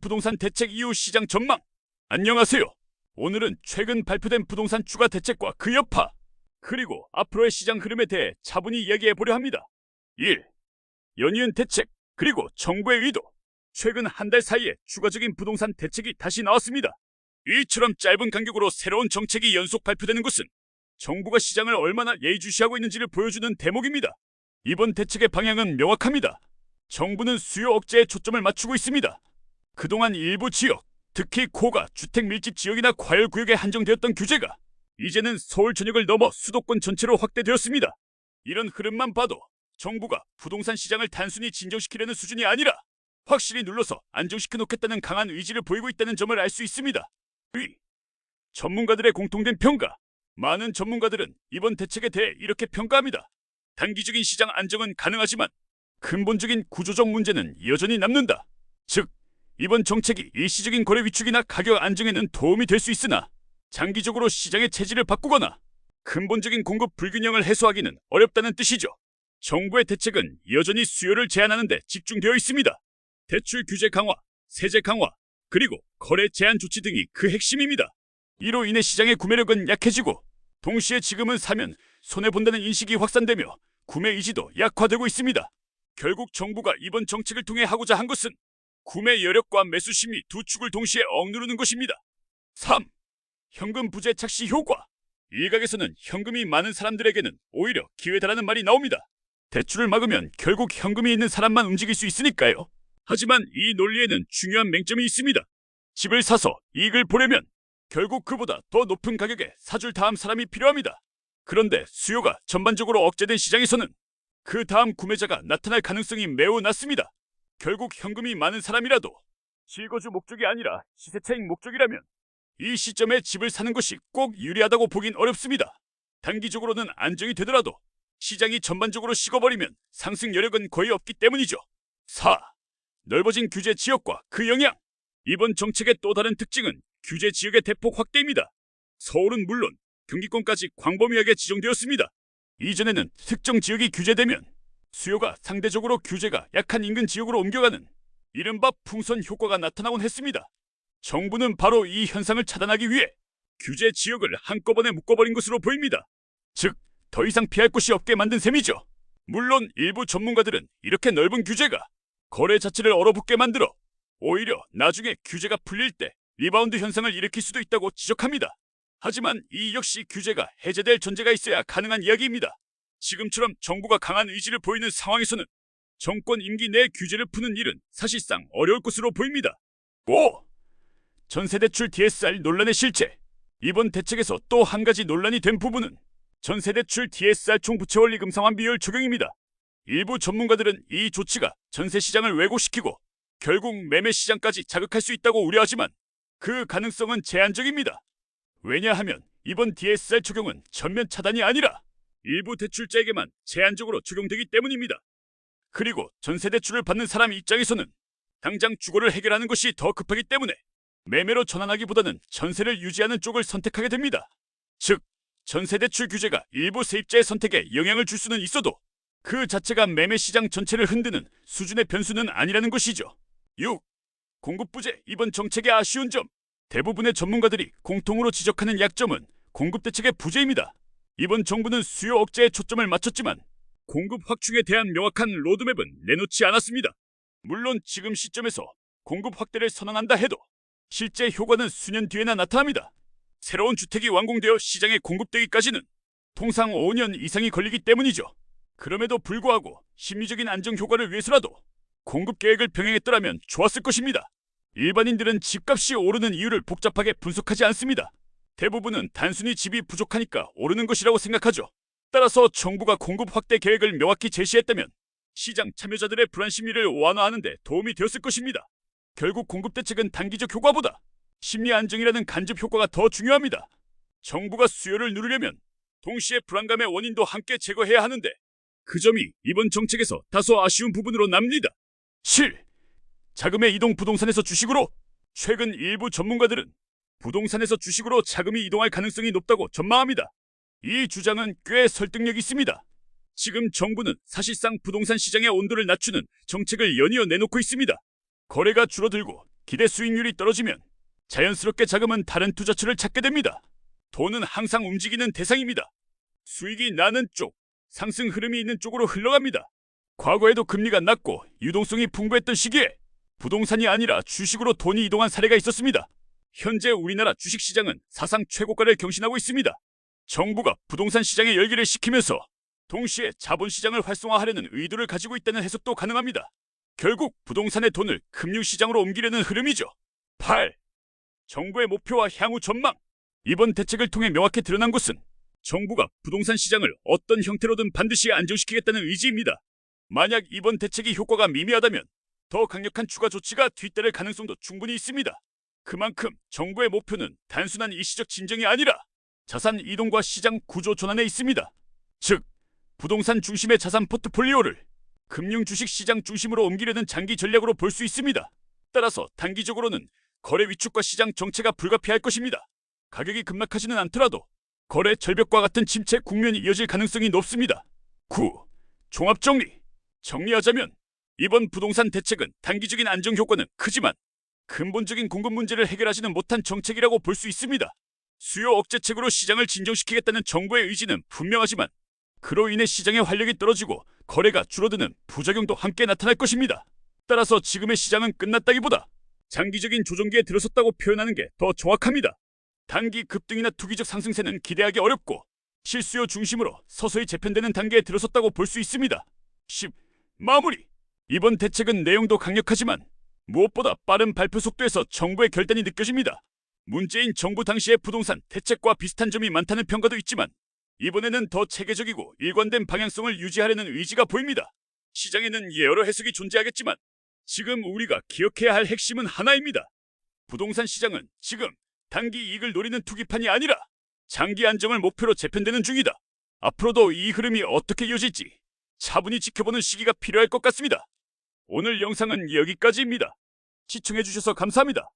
부동산 대책 이후 시장 전망. 안녕하세요. 오늘은 최근 발표된 부동산 주가 대책과 그 여파, 그리고 앞으로의 시장 흐름에 대해 차분히 이야기해 보려 합니다. 1. 연이은 대책, 그리고 정부의 의도. 최근 한 달 사이에 추가적인 부동산 대책이 다시 나왔습니다. 이처럼 짧은 간격으로 새로운 정책이 연속 발표되는 것은 정부가 시장을 얼마나 예의주시하고 있는지를 보여주는 대목입니다. 이번 대책의 방향은 명확합니다. 정부는 수요 억제에 초점을 맞추고 있습니다. 그동안 일부 지역, 특히 고가 주택 밀집 지역이나 과열구역에 한정되었던 규제가 이제는 서울 전역을 넘어 수도권 전체로 확대되었습니다. 이런 흐름만 봐도 정부가 부동산 시장을 단순히 진정시키려는 수준이 아니라 확실히 눌러서 안정시켜 놓겠다는 강한 의지를 보이고 있다는 점을 알 수 있습니다. 전문가들의 공통된 평가. 많은 전문가들은 이번 대책에 대해 이렇게 평가합니다. 단기적인 시장 안정은 가능하지만 근본적인 구조적 문제는 여전히 남는다. 즉, 이번 정책이 일시적인 거래 위축이나 가격 안정에는 도움이 될 수 있으나 장기적으로 시장의 체질을 바꾸거나 근본적인 공급 불균형을 해소하기는 어렵다는 뜻이죠. 정부의 대책은 여전히 수요를 제한하는 데 집중되어 있습니다. 대출 규제 강화, 세제 강화, 그리고 거래 제한 조치 등이 그 핵심입니다. 이로 인해 시장의 구매력은 약해지고 동시에 지금은 사면 손해본다는 인식이 확산되며 구매 의지도 약화되고 있습니다. 결국 정부가 이번 정책을 통해 하고자 한 것은 구매 여력과 매수 심리 두 축을 동시에 억누르는 것입니다. 3. 현금 부재 착시 효과. 일각에서는 현금이 많은 사람들에게는 오히려 기회다라는 말이 나옵니다. 대출을 막으면 결국 현금이 있는 사람만 움직일 수 있으니까요. 하지만 이 논리에는 중요한 맹점이 있습니다. 집을 사서 이익을 보려면 결국 그보다 더 높은 가격에 사줄 다음 사람이 필요합니다. 그런데 수요가 전반적으로 억제된 시장에서는 그 다음 구매자가 나타날 가능성이 매우 낮습니다. 결국 현금이 많은 사람이라도 실거주 목적이 아니라 시세차익 목적이라면 이 시점에 집을 사는 것이 꼭 유리하다고 보긴 어렵습니다. 단기적으로는 안정이 되더라도 시장이 전반적으로 식어버리면 상승 여력은 거의 없기 때문이죠. 4. 넓어진 규제 지역과 그 영향. 이번 정책의 또 다른 특징은 규제 지역의 대폭 확대입니다. 서울은 물론 경기권까지 광범위하게 지정되었습니다. 이전에는 특정 지역이 규제되면 수요가 상대적으로 규제가 약한 인근 지역으로 옮겨가는 이른바 풍선 효과가 나타나곤 했습니다. 정부는 바로 이 현상을 차단하기 위해 규제 지역을 한꺼번에 묶어버린 것으로 보입니다. 즉, 더 이상 피할 곳이 없게 만든 셈이죠. 물론 일부 전문가들은 이렇게 넓은 규제가 거래 자체를 얼어붙게 만들어 오히려 나중에 규제가 풀릴 때 리바운드 현상을 일으킬 수도 있다고 지적합니다. 하지만 이 역시 규제가 해제될 전제가 있어야 가능한 이야기입니다. 지금처럼 정부가 강한 의지를 보이는 상황에서는 정권 임기 내 규제를 푸는 일은 사실상 어려울 것으로 보입니다. 5. 전세대출 DSR 논란의 실체. 이번 대책에서 또 한 가지 논란이 된 부분은 전세대출 DSR 총부채원리금 상환 비율 적용입니다. 일부 전문가들은 이 조치가 전세시장을 왜곡시키고 결국 매매시장까지 자극할 수 있다고 우려하지만 그 가능성은 제한적입니다. 왜냐하면 이번 DSR 적용은 전면 차단이 아니라 일부 대출자에게만 제한적으로 적용되기 때문입니다. 그리고 전세대출을 받는 사람 입장에서는 당장 주거를 해결하는 것이 더 급하기 때문에 매매로 전환하기보다는 전세를 유지하는 쪽을 선택하게 됩니다. 즉, 전세대출 규제가 일부 세입자의 선택에 영향을 줄 수는 있어도 그 자체가 매매시장 전체를 흔드는 수준의 변수는 아니라는 것이죠. 6. 공급 부재. 이번 정책의 아쉬운 점. 대부분의 전문가들이 공통으로 지적하는 약점은 공급 대책의 부재입니다. 이번 정부는 수요 억제에 초점을 맞췄지만 공급 확충에 대한 명확한 로드맵은 내놓지 않았습니다. 물론 지금 시점에서 공급 확대를 선언한다 해도 실제 효과는 수년 뒤에나 나타납니다. 새로운 주택이 완공되어 시장에 공급되기까지는 통상 5년 이상이 걸리기 때문이죠. 그럼에도 불구하고 심리적인 안정 효과를 위해서라도 공급 계획을 병행했더라면 좋았을 것입니다. 일반인들은 집값이 오르는 이유를 복잡하게 분석하지 않습니다. 대부분은 단순히 집이 부족하니까 오르는 것이라고 생각하죠. 따라서 정부가 공급 확대 계획을 명확히 제시했다면 시장 참여자들의 불안 심리를 완화하는 데 도움이 되었을 것입니다. 결국 공급 대책은 단기적 효과보다 심리 안정이라는 간접 효과가 더 중요합니다. 정부가 수요를 누르려면 동시에 불안감의 원인도 함께 제거해야 하는데 그 점이 이번 정책에서 다소 아쉬운 부분으로 남습니다. 7. 자금의 이동. 부동산에서 주식으로. 최근 일부 전문가들은 부동산에서 주식으로 자금이 이동할 가능성이 높다고 전망합니다. 이 주장은 꽤 설득력이 있습니다. 지금 정부는 사실상 부동산 시장의 온도를 낮추는 정책을 연이어 내놓고 있습니다. 거래가 줄어들고 기대 수익률이 떨어지면 자연스럽게 자금은 다른 투자처를 찾게 됩니다. 돈은 항상 움직이는 대상입니다. 수익이 나는 쪽, 상승 흐름이 있는 쪽으로 흘러갑니다. 과거에도 금리가 낮고 유동성이 풍부했던 시기에 부동산이 아니라 주식으로 돈이 이동한 사례가 있었습니다. 현재 우리나라 주식시장은 사상 최고가를 경신하고 있습니다. 정부가 부동산 시장의 열기를 식히면서 동시에 자본시장을 활성화하려는 의도를 가지고 있다는 해석도 가능합니다. 결국 부동산의 돈을 금융시장으로 옮기려는 흐름이죠. 8. 정부의 목표와 향후 전망. 이번 대책을 통해 명확히 드러난 것은 정부가 부동산 시장을 어떤 형태로든 반드시 안정시키겠다는 의지입니다. 만약 이번 대책이 효과가 미미하다면 더 강력한 추가 조치가 뒤따를 가능성도 충분히 있습니다. 그만큼 정부의 목표는 단순한 일시적 진정이 아니라 자산 이동과 시장 구조 전환에 있습니다. 즉, 부동산 중심의 자산 포트폴리오를 금융 주식 시장 중심으로 옮기려는 장기 전략으로 볼 수 있습니다. 따라서 단기적으로는 거래 위축과 시장 정체가 불가피할 것입니다. 가격이 급락하지는 않더라도 거래 절벽과 같은 침체 국면이 이어질 가능성이 높습니다. 9. 종합정리. 정리하자면 이번 부동산 대책은 단기적인 안정 효과는 크지만 근본적인 공급 문제를 해결하지는 못한 정책이라고 볼 수 있습니다. 수요 억제책으로 시장을 진정시키겠다는 정부의 의지는 분명하지만 그로 인해 시장의 활력이 떨어지고 거래가 줄어드는 부작용도 함께 나타날 것입니다. 따라서 지금의 시장은 끝났다기보다 장기적인 조정기에 들어섰다고 표현하는 게 더 정확합니다. 단기 급등이나 투기적 상승세는 기대하기 어렵고 실수요 중심으로 서서히 재편되는 단계에 들어섰다고 볼 수 있습니다. 10. 마무리. 이번 대책은 내용도 강력하지만 무엇보다 빠른 발표 속도에서 정부의 결단이 느껴집니다. 문재인 정부 당시의 부동산 대책과 비슷한 점이 많다는 평가도 있지만 이번에는 더 체계적이고 일관된 방향성을 유지하려는 의지가 보입니다. 시장에는 여러 해석이 존재하겠지만 지금 우리가 기억해야 할 핵심은 하나입니다. 부동산 시장은 지금 단기 이익을 노리는 투기판이 아니라 장기 안정을 목표로 재편되는 중이다. 앞으로도 이 흐름이 어떻게 이어질지 차분히 지켜보는 시기가 필요할 것 같습니다. 오늘 영상은 여기까지입니다. 시청해주셔서 감사합니다.